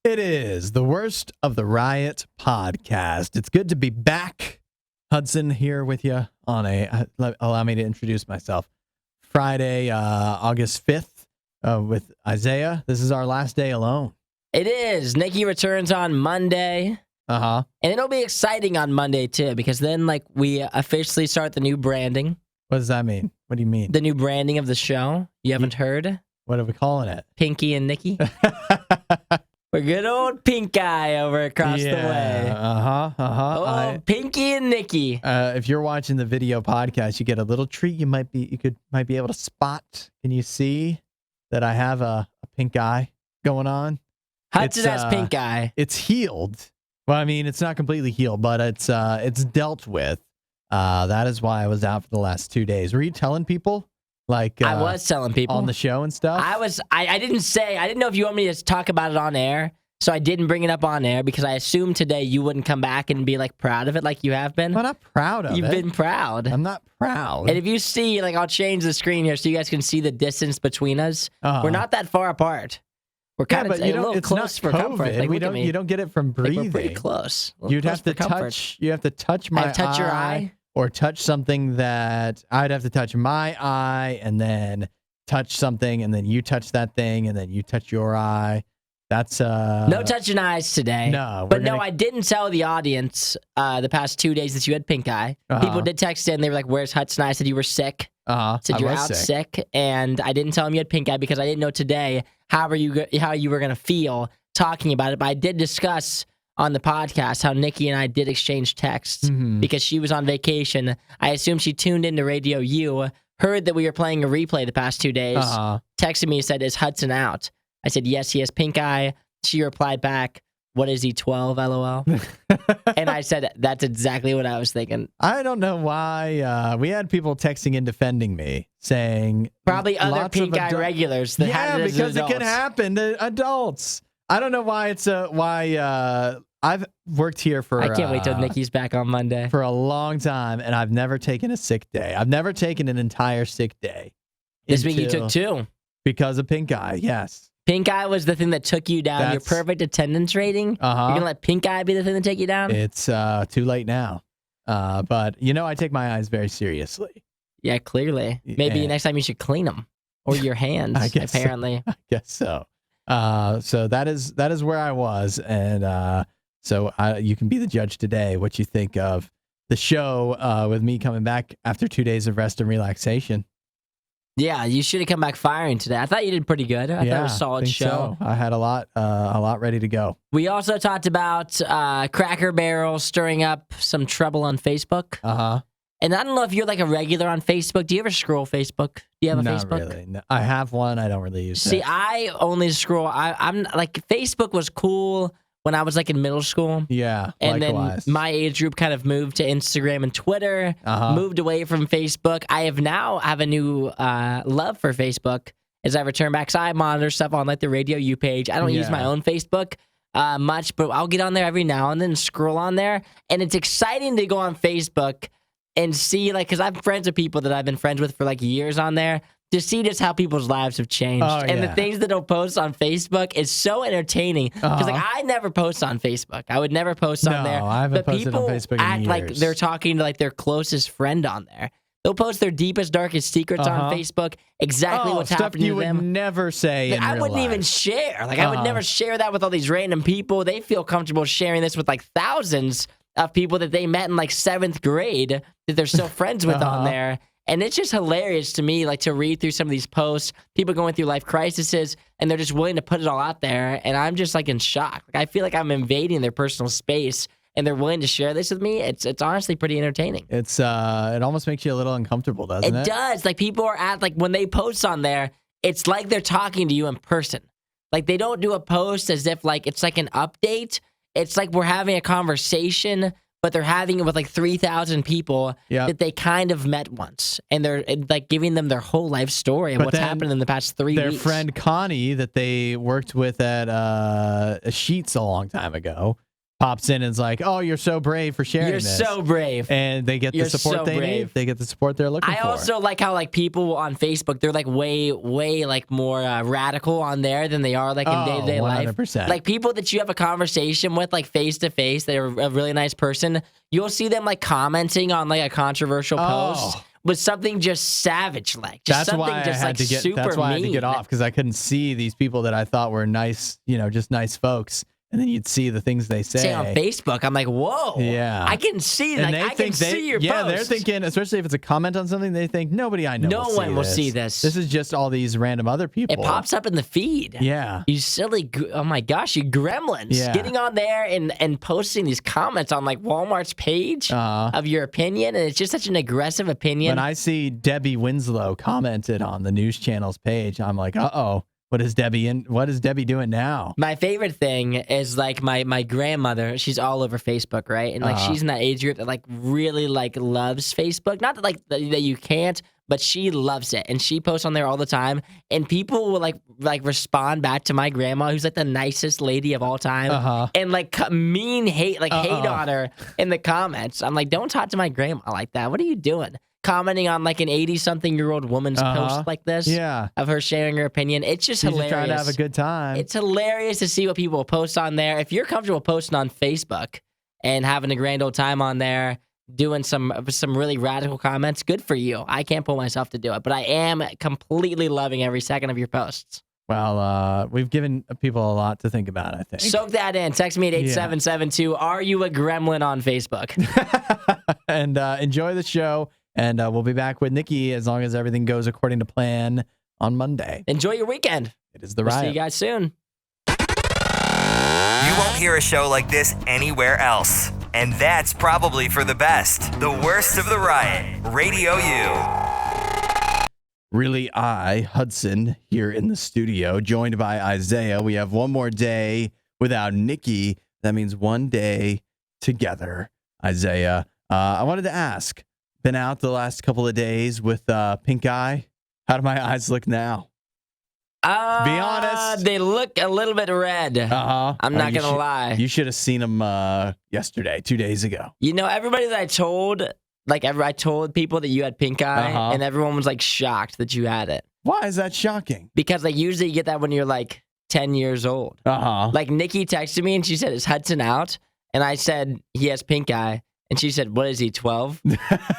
It is the Worst of the Riot podcast. It's good to be back. Hudson here with you on allow me to introduce myself. Friday, August 5th with Isaia. This is our last day alone. It is. Nikki returns on Monday. Uh-huh. And it'll be exciting on Monday, too, because then, we officially start the new branding. What does that mean? What do you mean? The new branding of the show. You haven't heard? What are we calling it? Pinky and Nikki. We're good old Pink Eye over across the way. Oh, Pinky and Nikki. If you're watching the video podcast, you get a little treat. You might be able to spot. Can you see that I have a pink eye going on? Hudson has pink eye. It's healed. Well, I mean, it's not completely healed, but it's dealt with. That is why I was out for the last 2 days. Were you telling people? I was telling people on the show and stuff. I didn't know if you want me to talk about it on air, so I didn't bring it up on air because I assumed today you wouldn't come back and be proud of it like you have been. I'm not proud of it. You've been proud. I'm not proud. And if you see, I'll change the screen here so you guys can see the distance between us. We're not that far apart. We're kind of a little close for comfort. You don't get it from breathing. We're pretty close. You'd have to touch. You have to touch my eye. Touch your eye. Or touch something that I'd have to touch my eye and then touch something and then you touch that thing and then you touch your eye. That's no touching eyes today. No. No, I didn't tell the audience the past 2 days that you had pink eye. People did text in. They were like, "Where's Hudson?" I said you were sick. Said you were out sick. And I didn't tell them you had pink eye because I didn't know today how you were gonna feel talking about it. But I did discuss on the podcast how Nikki and I did exchange texts because she was on vacation. I assume she tuned into RadioU, heard that we were playing a replay the past 2 days, texted me and said, "Is Hudson out?" I said, "Yes, he has pink eye." She replied back, "What is he, 12, LOL?" And I said, "That's exactly what I was thinking." I don't know why. We had people texting and defending me, saying probably other pink eye regulars that had it as because adults. It can happen to adults. I don't know why I've worked here for... I can't wait till Nikki's back on Monday. For a long time, and I've never taken a sick day. I've never taken an entire sick day. This week you took 2. Because of pink eye, yes. Pink eye was the thing that took you down. Your perfect attendance rating. You're going to let pink eye be the thing that take you down? It's too late now. But, I take my eyes very seriously. Yeah, clearly. Maybe next time you should clean them. Or your hands, apparently. I guess so. So that is where I was, and so you can be the judge today what you think of the show with me coming back after 2 days of rest and relaxation. Yeah, you should have come back firing today. I thought you did pretty good. I thought it was a solid show. So. I had a lot ready to go. We also talked about Cracker Barrel stirring up some trouble on Facebook. And I don't know if you're a regular on Facebook. Do you ever scroll Facebook? Do you have a Facebook? Not really. No, I have one. I don't really use it. See, I only scroll. I'm Facebook was cool when I was in middle school. Yeah, and likewise. Then my age group kind of moved to Instagram and Twitter. Moved away from Facebook. I have a new love for Facebook as I return back. So I monitor stuff on the RadioU page. I don't use my own Facebook much, but I'll get on there every now and then, scroll on there, and it's exciting to go on Facebook and see, because I'm friends with people that I've been friends with for years on there, to see just how people's lives have changed. And the things that they'll post on Facebook is so entertaining. Because I never post on Facebook. I would never post on there. I haven't posted on Facebook in years. People act like they're talking to their closest friend on there. They'll post their deepest, darkest secrets on Facebook, exactly what's happening to them. You would never say in I real wouldn't life. even share. I would never share that with all these random people. They feel comfortable sharing this with thousands of people that they met in 7th grade that they're still friends with on there. And it's just hilarious to me, to read through some of these posts, people going through life crises, and they're just willing to put it all out there. And I'm just in shock. I feel like I'm invading their personal space, and they're willing to share this with me. It's honestly pretty entertaining. It's it almost makes you a little uncomfortable, doesn't it? It does. People are when they post on there, it's like they're talking to you in person. They don't do a post as if it's an update. It's we're having a conversation, but they're having it with 3,000 people that they kind of met once. And they're giving them their whole life story of what's happened in the past 3 weeks. Their friend Connie that they worked with at Sheetz a long time ago pops in and is like, "Oh, you're so brave for sharing this. You're so brave." And they get the support they need. They get the support they're looking for. I also like how like people on Facebook, they're like way like more radical on there than they are like in day-to-day life. 100%. Like people that you have a conversation with like face to face, they're a really nice person. You'll see them like commenting on like a controversial post with something just savage like. That's why I had to get off, because I couldn't see these people that I thought were nice, just nice folks. And then you'd see the things they say on Facebook. I'm like, whoa. Yeah. I can see that. I can see your post. Yeah, they're thinking, especially if it's a comment on something, they think nobody I know will see this. No one will see this. This is just all these random other people. It pops up in the feed. Yeah. You silly, oh my gosh, you gremlins. Yeah. Getting on there and posting these comments on like Walmart's page of your opinion. And it's just such an aggressive opinion. When I see Debbie Winslow commented on the news channel's page, I'm like, uh-oh. What is Debbie doing now? My favorite thing is like my grandmother. She's all over Facebook, right? And like she's in that age group that like really like loves Facebook. Not that like that you can't, but she loves it, and she posts on there all the time. And people will like respond back to my grandma, who's like the nicest lady of all time, and like hate on her in the comments. I'm like, don't talk to my grandma like that. What are you doing? Commenting on like an 80-something-year-old woman's post like this, of her sharing her opinion. It's just hilarious. Just trying to have a good time. It's hilarious to see what people post on there. If you're comfortable posting on Facebook and having a grand old time on there, doing some really radical comments, good for you. I can't pull myself to do it, but I am completely loving every second of your posts. Well, we've given people a lot to think about, I think. Soak that in. Text me at 8772. Are you a gremlin on Facebook? And enjoy the show. And we'll be back with Nikki as long as everything goes according to plan on Monday. Enjoy your weekend. It is the Riot. See you guys soon. You won't hear a show like this anywhere else. And that's probably for the best. The worst of the Riot. Radio U. Really, Hudson, here in the studio, joined by Isaia. We have one more day without Nikki. That means one day together. Isaia, I wanted to ask, been out the last couple of days with pink eye. How do my eyes look now? Be honest. They look a little bit red. I'm not going to lie. You should have seen them yesterday, 2 days ago. Everybody that I told, I told people that you had pink eye, and everyone was like shocked that you had it. Why is that shocking? Because like usually you get that when you're like 10 years old. Like Nikki texted me and she said, "Is Hudson out?" And I said, "He has pink eye." And she said, "What is he, 12?"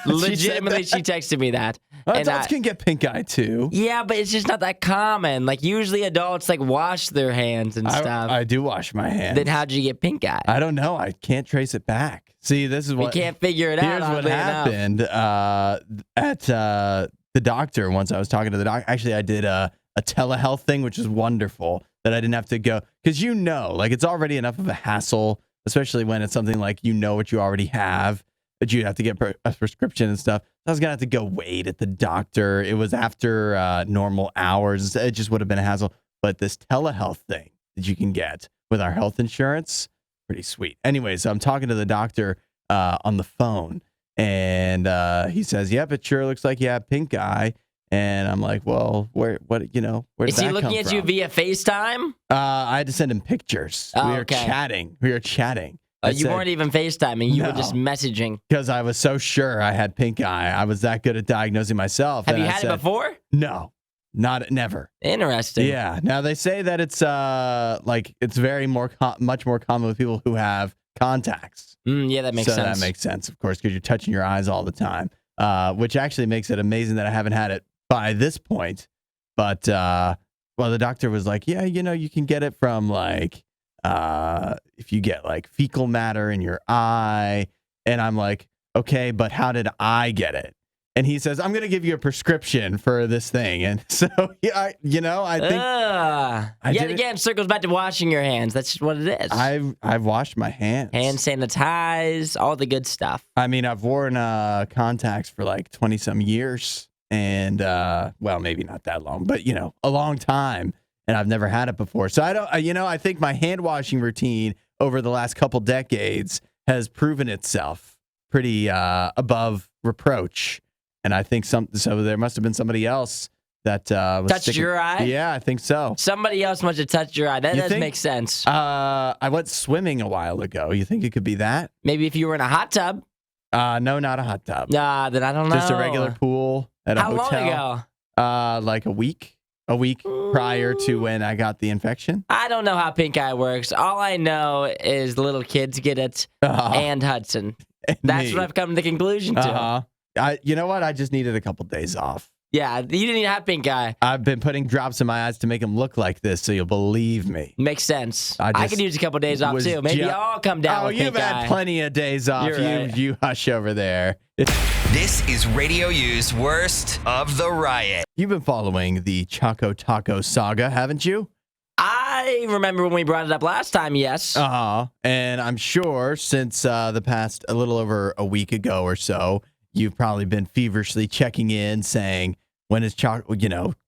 Legitimately, she texted me that. Adults can get pink eye too. Yeah, but it's just not that common. Like usually adults like wash their hands and stuff. I do wash my hands. Then how'd you get pink eye? I don't know. I can't trace it back. See, this is what we can't figure it out. Here's what happened at the doctor. Once I was talking to the doctor. Actually, I did a telehealth thing, which is wonderful that I didn't have to go, because like it's already enough of a hassle. Especially when it's something like what you already have, that you have to get a prescription and stuff. I was going to have to go wait at the doctor. It was after normal hours. It just would have been a hassle. But this telehealth thing that you can get with our health insurance, pretty sweet. Anyways, I'm talking to the doctor on the phone, and he says, "Yep, it sure looks like you have pink eye." And I'm like, "Well, where did that come from?" Is he looking at you via FaceTime? I had to send him pictures. We were chatting. You weren't even FaceTiming. You were just messaging. Because I was so sure I had pink eye. I was that good at diagnosing myself. Have you had it before? No, never. Interesting. Yeah. Now they say that it's it's much more common with people who have contacts. Yeah, that makes sense. So that makes sense, of course, because you're touching your eyes all the time, which actually makes it amazing that I haven't had it by this point. But the doctor was like, "Yeah, you can get it from if you get like fecal matter in your eye." And I'm like, "Okay, but how did I get it?" And he says, "I'm going to give you a prescription for this thing." And so, I think yet again, circles back to washing your hands. That's just what it is. I've washed my hands. Hand sanitize, all the good stuff. I mean, I've worn contacts for like 20 some years, and maybe not that long, but a long time. And I've never had it before. So I think my hand washing routine over the last couple decades has proven itself pretty above reproach. And I think so there must have been somebody else that was touched your eye? Yeah, I think so. Somebody else must have touched your eye. That does make sense. I went swimming a while ago. You think it could be that? Maybe if you were in a hot tub. No, not a hot tub. Nah, then I don't know. Just a regular pool at a hotel. How long ago? Like a week. A week prior to when I got the infection. I don't know how pink eye works. All I know is little kids get it and Hudson. And That's what I've come to the conclusion to. You know what? I just needed a couple days off. Yeah, you didn't even have pink eye. I've been putting drops in my eyes to make them look like this, so you'll believe me. Makes sense. I could use a couple days off too. Maybe I'll come down with pink eye. Oh, you've had plenty of days off. Right. You hush over there. This is Radio U's Worst of the Riot. You've been following the Choco Taco saga, haven't you? I remember when we brought it up last time, yes. And I'm sure since the past a little over a week ago or so, you've probably been feverishly checking in saying, when is Choco,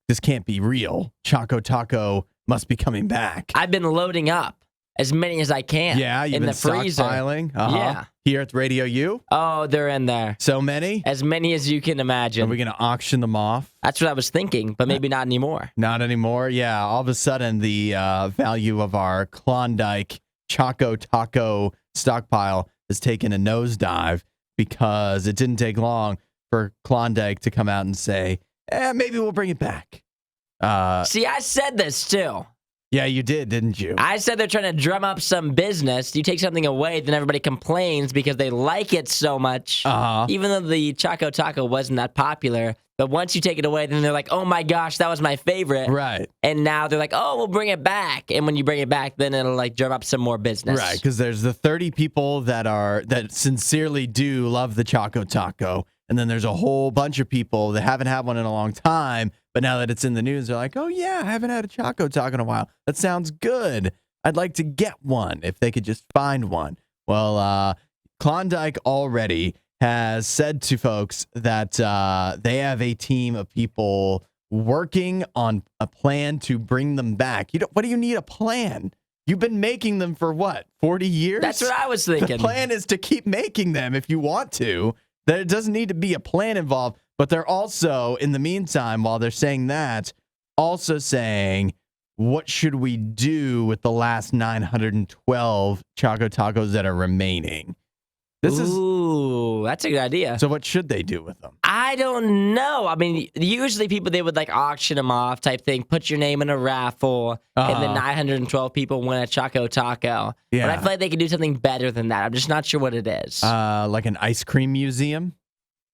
this can't be real. Choco Taco must be coming back. I've been loading up as many as I can. Yeah, you've in been the freezer. Stockpiling. Yeah. Here at Radio U? Oh, they're in there. So many? As many as you can imagine. Are we going to auction them off? That's what I was thinking, but maybe not anymore. Not anymore? Yeah, all of a sudden the value of our Klondike Choco Taco stockpile has taken a nosedive because it didn't take long for Klondike to come out and say, maybe we'll bring it back. See, I said this too. Yeah, you did, didn't you? I said they're trying to drum up some business. You take something away, then everybody complains because they like it so much. Even though the Choco Taco wasn't that popular. But once you take it away, then they're like, oh my gosh, that was my favorite. Right. And now they're like, oh, we'll bring it back. And when you bring it back, then it'll like drum up some more business. Right, because there's the 30 people that sincerely do love the Choco Taco. And then there's a whole bunch of people that haven't had one in a long time, but now that it's in the news, they're like, oh, yeah, I haven't had a Choco Taco in a while. That sounds good. I'd like to get one if they could just find one. Well, Klondike already has said to folks that they have a team of people working on a plan to bring them back. What do you need a plan? You've been making them for what, 40 years? That's what I was thinking. The plan is to keep making them if you want to. That it doesn't need to be a plan involved, but they're also, in the meantime, while they're saying that, also saying, what should we do with the last 912 Choco Tacos that are remaining? Ooh, that's a good idea. So what should they do with them? I don't know. I mean, usually people, they would like auction them off type thing, put your name in a raffle, and then 912 people win a Choco Taco. Yeah. But I feel like they could do something better than that. I'm just not sure what it is. Like an ice cream museum?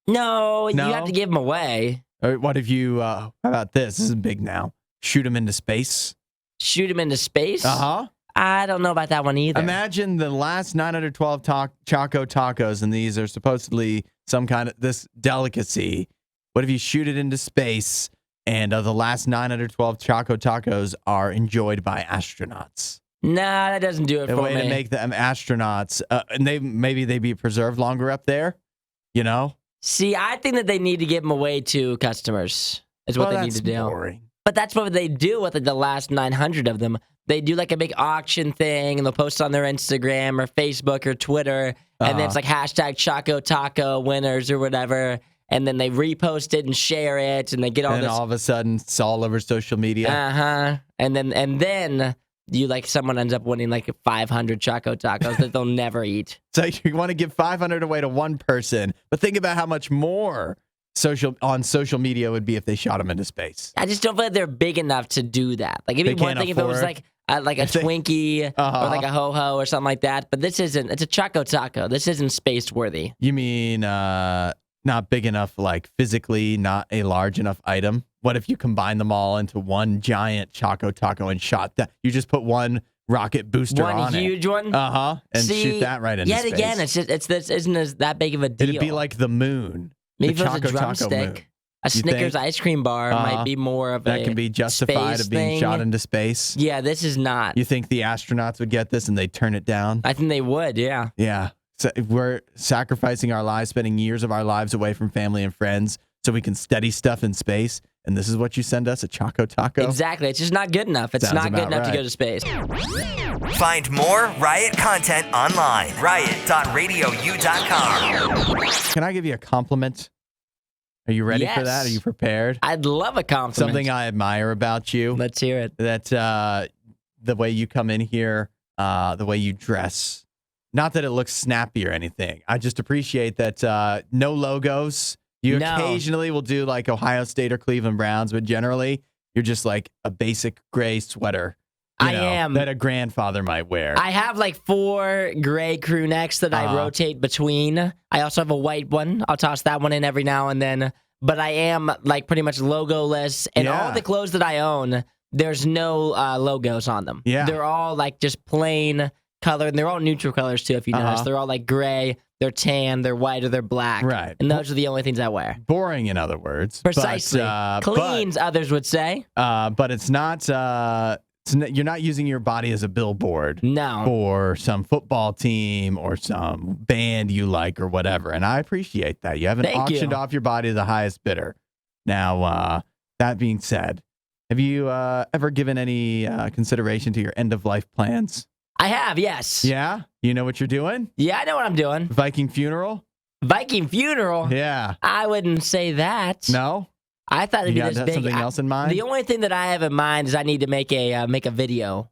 No, you have to give them away. Or what if you, how about this? This is big now. Shoot them into space? Shoot them into space? Uh-huh. I don't know about that one either. Imagine the last 912 Choco Tacos, and these are supposedly some kind of this delicacy. What if you shoot it into space, and the last 912 Choco Tacos are enjoyed by astronauts? Nah, that doesn't do it for me. A way to make them astronauts, and maybe they be preserved longer up there, See, I think that they need to give them away to customers. Is what they need to do. Boring. But that's what they do with the last 900 of them. They do like a big auction thing, and they'll post on their Instagram or Facebook or Twitter, and then it's like hashtag Choco Taco winners or whatever, and then they repost it and share it, and they get all this. And all of a sudden, it's all over social media. And then someone ends up winning like 500 Choco Tacos that they'll never eat. So you want to give 500 away to one person, but think about how much more on social media would be if they shot them into space. I just don't feel like they're big enough to do that. Like, it'd be one thing if it was like a Twinkie or like a Ho-Ho or something like that, but this isn't. It's a Choco Taco. This isn't space worthy. You mean not big enough, like physically, not a large enough item? What if you combine them all into one giant Choco Taco and shot that? You just put one rocket booster on it. One huge one? And shoot that right into space. Yet again, this isn't that big of a deal. It'd be like the moon. Maybe if it was a drumstick. A Snickers ice cream bar might be more of that can be justified of being shot into space. Yeah, this is not. You think the astronauts would get this and they'd turn it down? I think they would, yeah. Yeah. So we're sacrificing our lives, spending years of our lives away from family and friends so we can study stuff in space. And this is what you send us, a Choco Taco? Exactly. It's just not good enough. It's not good enough to go to space. Find more Riot content online. Riot.radiou.com. Can I give you a compliment? Are you ready for that? Are you prepared? I'd love a compliment. Something I admire about you. Let's hear it. That the way you come in here, the way you dress. Not that it looks snappy or anything. I just appreciate that no logos. You occasionally will do like Ohio State or Cleveland Browns, but generally you're just like a basic gray sweater. I am. That a grandfather might wear. I have like 4 gray crew necks that I rotate between. I also have a white one. I'll toss that one in every now and then. But I am like pretty much logoless. And all the clothes that I own, there's no logos on them. Yeah. They're all like just plain color. And they're all neutral colors too, if you notice. They're all like gray, they're tan, they're white, or they're black. Right. And those are the only things I wear. Boring, in other words. Precisely. Cleans, others would say. But it's not... you're not using your body as a billboard for some football team or some band you like or whatever. And I appreciate that. You haven't auctioned off your body to the highest bidder. Now, that being said, have you ever given any consideration to your end-of-life plans? I have, yes. Yeah? You know what you're doing? Yeah, I know what I'm doing. Viking funeral? Viking funeral? Yeah. I wouldn't say that. No? I thought it'd be this big. Something else in mind? The only thing that I have in mind is I need to make a video.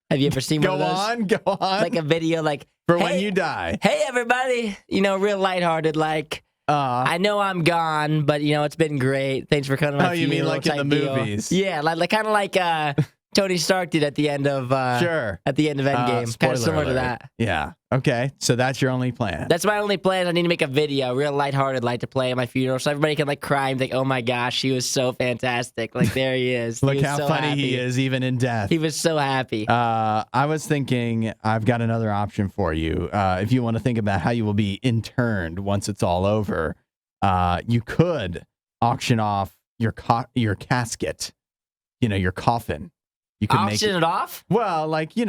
Have you ever seen one of those? Go on. Like a video, like for when you die. Hey, everybody! Real lighthearted. Like I know I'm gone, but it's been great. Thanks for coming. To my you mean like in the movies? Yeah, like kind of like Tony Stark did at the end of at the end of Endgame. Kind of similar to that. Yeah. Okay. So that's your only plan. That's my only plan. I need to make a video, real lighthearted, like to play at my funeral, so everybody can like cry and think, "Oh my gosh, he was so fantastic!" Like there he is. Look how funny he is, even in death. He was so happy. I was thinking, I've got another option for you. If you want to think about how you will be interned once it's all over, you could auction off your casket. Your coffin. You could auction it off? Well, like, you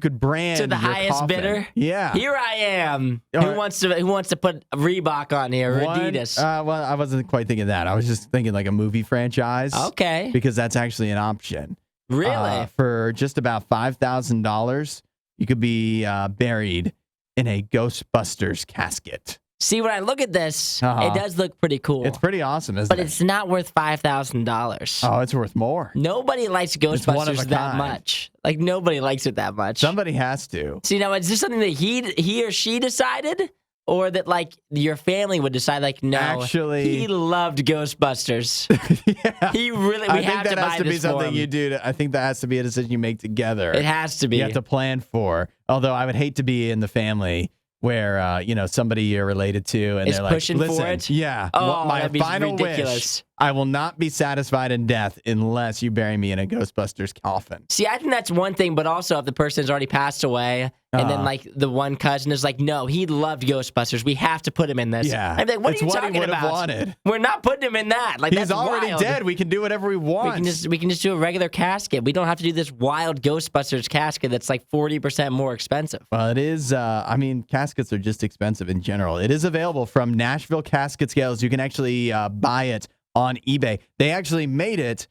could brand to the your highest coffin. Bidder. Yeah. Here I am. Who wants to put Reebok on here or Adidas? Well, I wasn't quite thinking that. I was just thinking like a movie franchise. Okay. Because that's actually an option. Really? For just about $5,000, you could be buried in a Ghostbusters casket. See, when I look at this, it does look pretty cool. It's pretty awesome, isn't it? But it's not worth $5,000. Oh, it's worth more. Nobody likes Ghostbusters that much. Like, nobody likes it that much. Somebody has to. See, now, is this something that he or she decided? Or that, like, your family would decide, like, no, actually, he loved Ghostbusters. Yeah. He really, I think that has to be something you do. I think that has to be a decision you make together. It has to be. You have to plan for. Although I would hate to be in the family where somebody you're related to and they're like, pushing listen, for it? Yeah, my final wish, I will not be satisfied in death unless you bury me in a Ghostbusters coffin. See, I think that's one thing, but also if the person's already passed away and then like the one cousin is like, no, he loved Ghostbusters. We have to put him in this. Yeah. I'm like, what are you talking he would about? Have wanted. We're not putting him in that. Like, he's that's already wild. dead. We can do whatever we want. We can just do a regular casket. We don't have to do this wild Ghostbusters casket that's like 40% more expensive. Well, it is. Caskets are just expensive in general. It is available from Nashville Casket Scales. You can actually buy it on eBay. They actually made it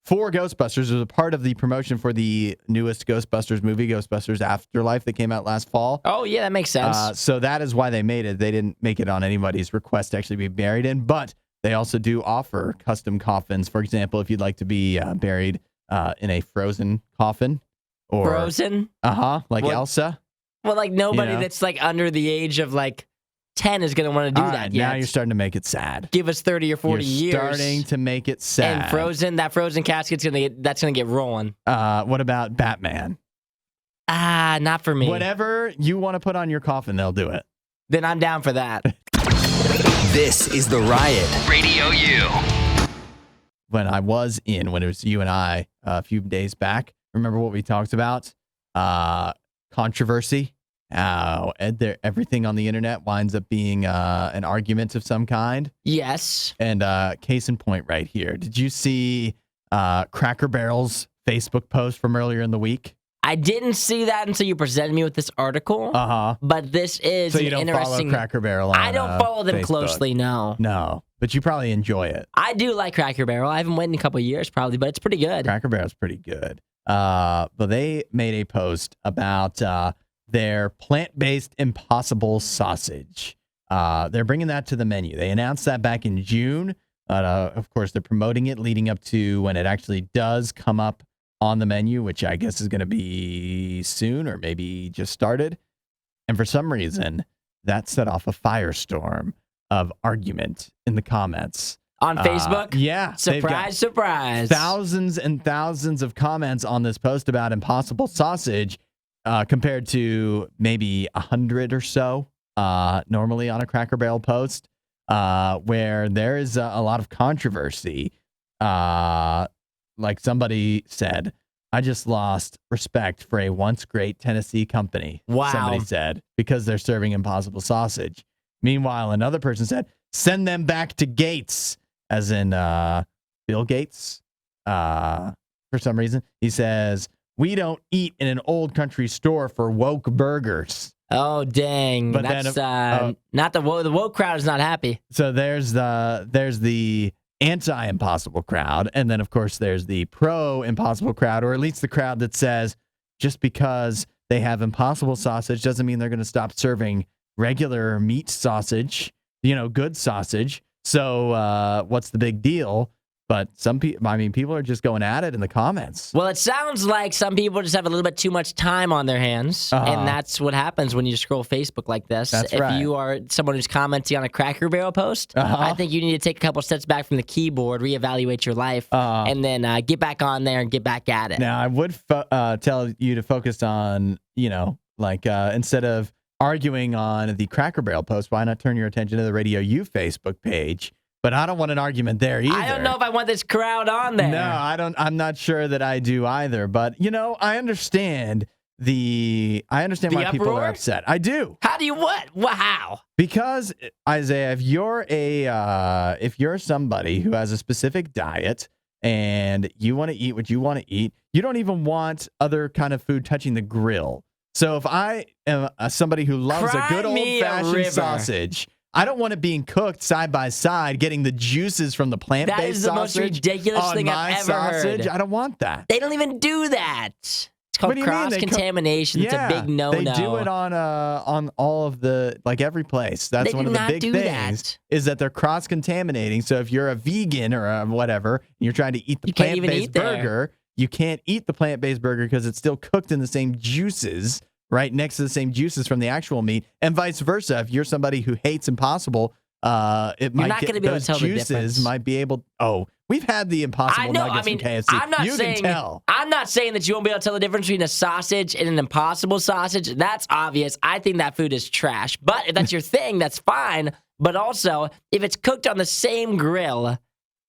for Ghostbusters. It was a part of the promotion for the newest Ghostbusters movie, Ghostbusters Afterlife, that came out last fall. Oh, yeah, that makes sense. So that is why they made it. They didn't make it on anybody's request to actually be buried in, but they also do offer custom coffins. For example, if you'd like to be buried in a frozen coffin. Or, frozen? Like what? Elsa. Well, like nobody that's like under the age of like 10 is going to want to do that yet. Now you're starting to make it sad. Give us 30 or 40 years. Starting to make it sad. And frozen, that frozen casket's going to get rolling. What about Batman? Not for me. Whatever you want to put on your coffin, they'll do it. Then I'm down for that. This is The Riot. Radio U. When it was you and I a few days back, remember what we talked about? Controversy. How everything on the internet winds up being an argument of some kind. Yes. And case in point right here. Did you see Cracker Barrel's Facebook post from earlier in the week? I didn't see that until you presented me with this article. But this is so you don't interesting. Follow Cracker Barrel on I don't follow them Facebook. Closely, no. No, but you probably enjoy it. I do like Cracker Barrel. I haven't went in a couple of years probably, but it's pretty good. Cracker Barrel's pretty good. But they made a post about their plant-based Impossible sausage. They're bringing that to the menu. They announced that back in June. Of course, they're promoting it leading up to when it actually does come up on the menu, which I guess is going to be soon or maybe just started. And for some reason, that set off a firestorm of argument in the comments. On Facebook? Yeah. Surprise. Thousands and thousands of comments on this post about Impossible Sausage compared to maybe 100 or so normally on a Cracker Barrel post where there is a lot of controversy. Like somebody said, I just lost respect for a once great Tennessee company. Wow. Somebody said, because they're serving Impossible Sausage. Meanwhile, another person said, send them back to Gates, as in Bill Gates. For some reason, he says, we don't eat in an old country store for woke burgers. Oh, dang. But that's then, not the woke crowd is not happy. So there's the anti-impossible crowd, and then of course there's the pro-impossible crowd, or at least the crowd that says just because they have impossible sausage doesn't mean they're going to stop serving regular meat sausage, good sausage. So what's the big deal? But people are just going at it in the comments. Well, it sounds like some people just have a little bit too much time on their hands, and that's what happens when you scroll Facebook like this. That's if right. you are someone who's commenting on a Cracker Barrel post, I think you need to take a couple steps back from the keyboard, reevaluate your life, and then get back on there and get back at it. Now, I would tell you to focus on, instead of arguing on the Cracker Barrel post, why not turn your attention to the RadioU Facebook page? But I don't want an argument there either. I don't know if I want this crowd on there. No, I don't. I'm not sure that I do either. But I understand why uproar? people are upset. I do. How do you what? How? Because Isaiah, if you're somebody who has a specific diet and you want to eat what you want to eat, you don't even want other kind of food touching the grill. So if I am somebody who loves a good old-fashioned sausage, I don't want it being cooked side by side, getting the juices from the plant-based sausage. That is the most ridiculous thing I've ever heard. I don't want that. They don't even do that. It's called cross-contamination. It's a big no-no. They do it on all of the, every place. That's one of the big things, is that they're cross-contaminating. So if you're a vegan or whatever, and you're trying to eat the plant-based burger, you can't eat the plant-based burger because it's still cooked in the same juices, right next to the same juices from the actual meat, and vice versa. If you're somebody who hates Impossible, those juices might be able. Oh, we've had the Impossible nuggets from KFC. I'm not saying that you won't be able to tell the difference between a sausage and an Impossible sausage. That's obvious. I think that food is trash. But if that's your thing, that's fine. But also, if it's cooked on the same grill,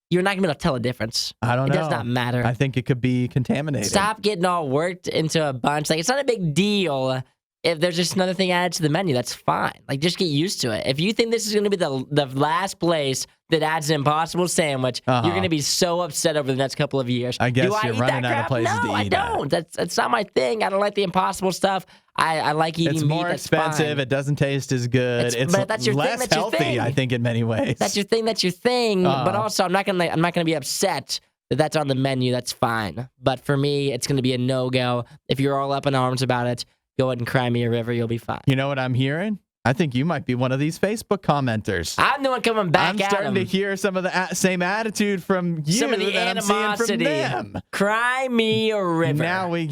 you're not going to be able to tell a difference. I don't know. It does not matter. I think it could be contaminated. Stop getting all worked into a bunch. It's not a big deal if there's just another thing added to the menu. That's fine. Just get used to it. If you think this is going to be the last place that adds an Impossible sandwich, you're going to be so upset over the next couple of years. I guess you're running out of places to eat. No, I don't. That's not my thing. I don't like the Impossible stuff. I like eating meat. It's more expensive. It doesn't taste as good. It's less healthy, I think, in many ways. That's your thing. That's your thing. But also, I'm not gonna be upset that that's on the menu. That's fine. But for me, it's gonna be a no-go. If you're all up in arms about it, go ahead and cry me a river. You'll be fine. You know what I'm hearing? I think you might be one of these Facebook commenters. I'm the one coming back at them. I'm starting to hear some of the same attitude from you some of the that animosity. I'm seeing from them. Cry me a river. Now we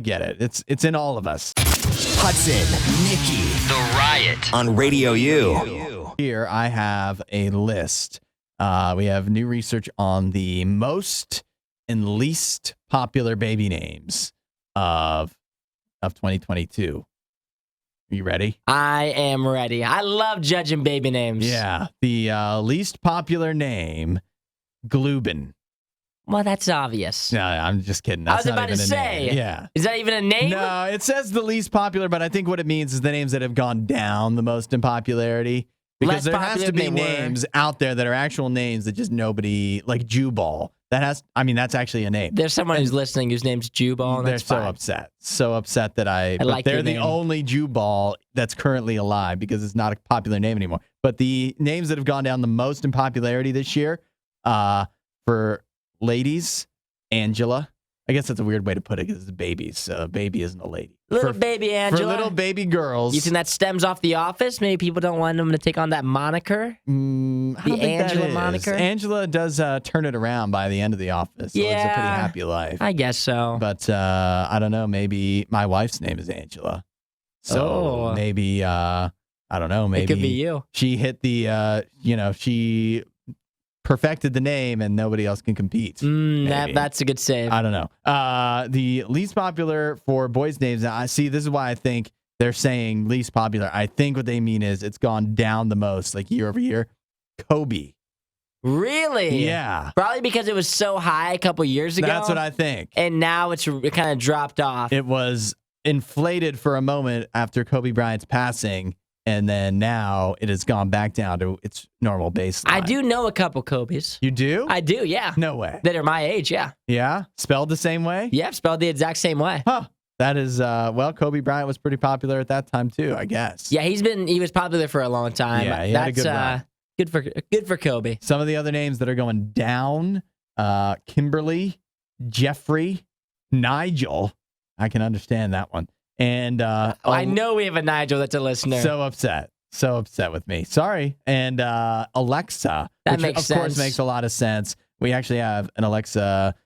get it. It's in all of us. Hudson, Nikki, The Riot on RadioU. Here I have a list. We have new research on the most and least popular baby names of 2022. Are you ready? I am ready. I love judging baby names. Yeah. The least popular name, Glubin. Well, that's obvious. No, I'm just kidding. That's I was about to say. Name. Yeah. Is that even a name? No, it says the least popular, but I think what it means is the names that have gone down the most in popularity. Because there has to be names out there that are actual names that just nobody, like Jubal. That's actually a name. There's someone who's listening whose name's Jubal. They're so upset. So upset that they're the only Jubal that's currently alive because it's not a popular name anymore. But the names that have gone down the most in popularity this year, for ladies, Angela. I guess that's a weird way to put it because it's babies. So a baby isn't a lady. Little baby Angela. For little baby girls. You think that stems off The Office? Maybe people don't want them to take on that moniker? The Angela moniker? Angela does turn it around by the end of The Office. So it's a pretty happy life. I guess so. But I don't know. Maybe my wife's name is Angela. So maybe, I don't know. Maybe it could be you. She hit the, she perfected the name and nobody else can compete. That's a good save. I don't know. The least popular for boys' names. Now, this is why I think they're saying least popular. I think what they mean is it's gone down the most, like year over year. Kobe. Really? Yeah. Probably because it was so high a couple years ago. That's what I think. And now it kind of dropped off. It was inflated for a moment after Kobe Bryant's passing. And then now it has gone back down to its normal baseline. I do know a couple Kobe's. You do? I do, yeah. No way. That are my age, yeah. Yeah? Spelled the same way? Yeah, spelled the exact same way. Huh. That is, Kobe Bryant was pretty popular at that time too, I guess. Yeah, he was popular for a long time. Yeah, he had a good run. Good for Kobe. Some of the other names that are going down, Kimberly, Jeffrey, Nigel. I can understand that one. And I know we have a Nigel that's a listener. So upset with me. Sorry. And Alexa, that makes sense. Of course makes a lot of sense. We actually have an Alexa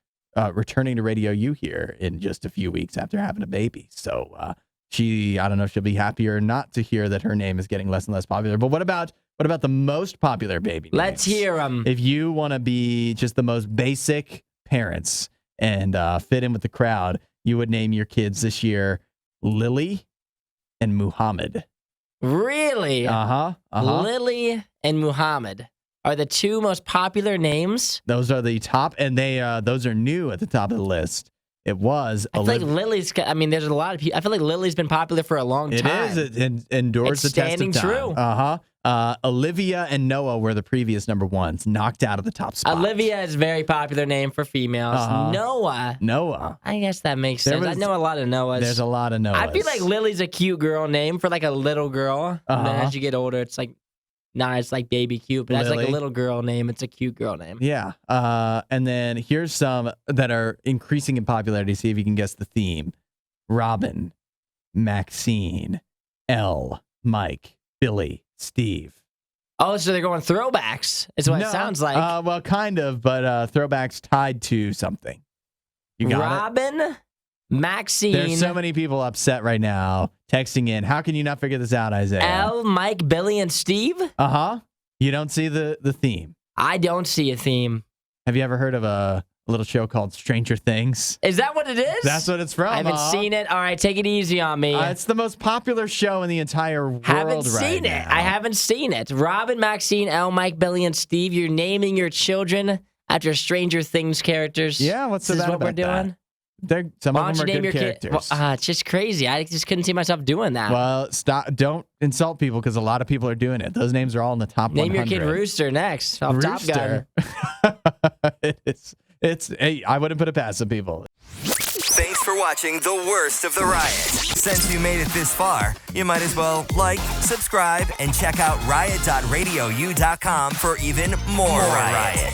returning to Radio U here in just a few weeks after having a baby. So I don't know if she'll be happy or not to hear that her name is getting less and less popular. But what about the most popular baby names? Let's hear them. If you want to be just the most basic parents and fit in with the crowd, you would name your kids this year Lily and Muhammad. Really? Lily and Muhammad are the two most popular names. Those are the top, and those are new at the top of the list. It was. I feel like Lily's. I mean, there's a lot of people. I feel like Lily's been popular for a long time. It is. It endures the test of time. It's standing true. Olivia and Noah were the previous number ones, knocked out of the top spot. Olivia is a very popular name for females. Noah. I guess that makes sense. I know a lot of Noahs. There's a lot of Noahs. I feel like Lily's a cute girl name for like a little girl. And then as you get older, it's like, it's like baby cute. But as like a little girl name, it's a cute girl name. Yeah. And then here's some that are increasing in popularity. See if you can guess the theme. Robin, Maxine, Elle, Mike, Billy, Steve. Oh, so they're going throwbacks. Is what it sounds like. Well, kind of, but throwbacks tied to something. You got Robin, Maxine. There's so many people upset right now texting in. How can you not figure this out, Isaiah? Elle, Mike, Billy, and Steve? You don't see the theme. I don't see a theme. Have you ever heard of a little show called Stranger Things? Is that what it is? That's what it's from. I haven't seen it. All right, take it easy on me. It's the most popular show in the entire world right now. I haven't seen it. Robin, Maxine, Elle, Mike, Billy, and Steve. You're naming your children after Stranger Things characters. Yeah, what's this about we're doing? Some of them are good characters. It's just crazy. I just couldn't see myself doing that. Well, stop! Don't insult people because a lot of people are doing it. Those names are all in the top 100. Name your kid Rooster next. Off Rooster. Top Gun. Hey, I wouldn't put it past some people. Thanks for watching the worst of the riot. Since you made it this far, you might as well like, subscribe, and check out riot.radiou.com for even more riot.